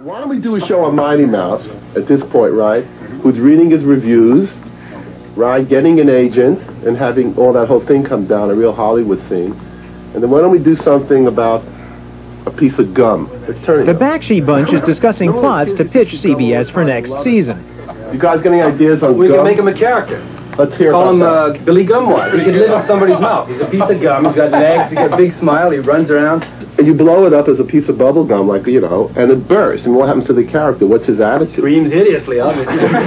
Why don't we do a show on Mighty Mouse at this point, right? Who's reading his reviews, right? Getting an agent and having all that whole thing come down, a real Hollywood scene. And then why don't we do something about a piece of gum? Let's turn it. The Bakshi bunch is discussing plots to pitch CBS for next season. You guys got any ideas on We gum? can make him a character. Let's hear Call him about that. Billy Gumwad. He can live in somebody's mouth. He's a piece of gum. He's got legs. He's got a big smile. He runs around. And you blow it up as a piece of bubble gum, like, you know, and it bursts. And what happens to the character? What's his attitude? Screams hideously, obviously. Here you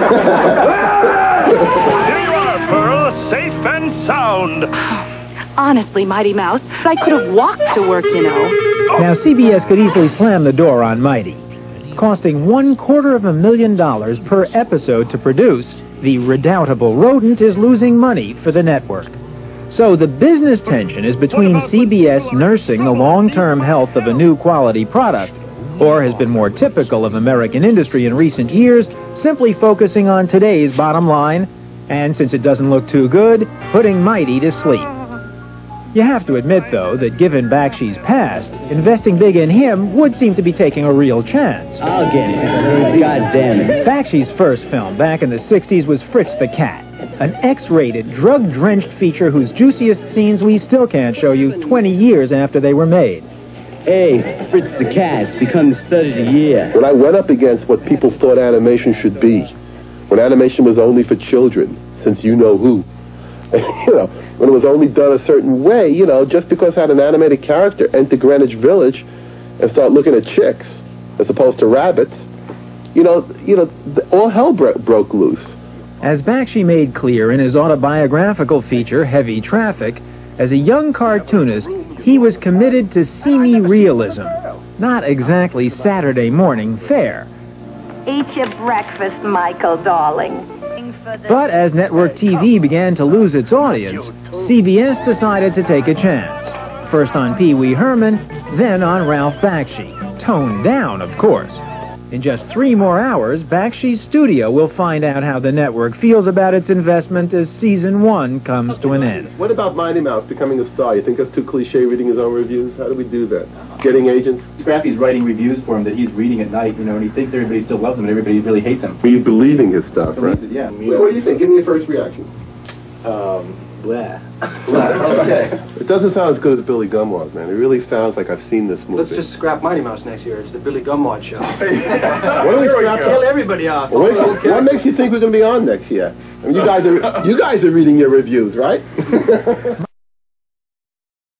are, Pearl, safe and sound. Honestly, Mighty Mouse, I could have walked to work, you know. Now, CBS could easily slam the door on Mighty. Costing $250,000 per episode to produce, the redoubtable rodent is losing money for the network. So the business tension is between CBS nursing the long-term health of a new quality product, or has been more typical of American industry in recent years, simply focusing on today's bottom line, and since it doesn't look too good, putting Mighty to sleep. You have to admit, though, that given Bakshi's past, investing big in him would seem to be taking a real chance. I'll get it. God damn it. Bakshi's first film back in the 60s was Fritz the Cat, an X-rated, drug-drenched feature whose juiciest scenes we still can't show you 20 years after they were made. Hey, Fritz the Cat's become the stud of the year. When I went up against what people thought animation should be, when animation was only for children, since you know who, you know, when it was only done a certain way, you know, just because I had an animated character enter Greenwich Village and start looking at chicks as opposed to rabbits, you know, all hell broke loose. As Bakshi made clear in his autobiographical feature, Heavy Traffic, as a young cartoonist, he was committed to seamy realism, not exactly Saturday morning fare. Eat your breakfast, Michael, darling. But as network TV began to lose its audience, CBS decided to take a chance. First on Pee Wee Herman, then on Ralph Bakshi. Toned down, of course. In just 3 more hours, Bakshi's studio will find out how the network feels about its investment as Season 1 comes to an end. What about Mighty Mouse becoming a star? You think that's too cliche, reading his own reviews? How do we do that? Getting agents? Scrappy's writing reviews for him that he's reading at night, you know, and he thinks everybody still loves him and everybody really hates him. He's believing his stuff, right? Yeah. What do you think? Give me your first reaction. Blah. Okay. It doesn't sound as good as Billy Gumwad, man. It really sounds like I've seen this movie. Let's just scrap Mighty Mouse next year. It's the Billy Gumwad show. What do we scrap? Kill everybody off. What makes you think we're going to be on next year? I mean, you guys are reading your reviews, right?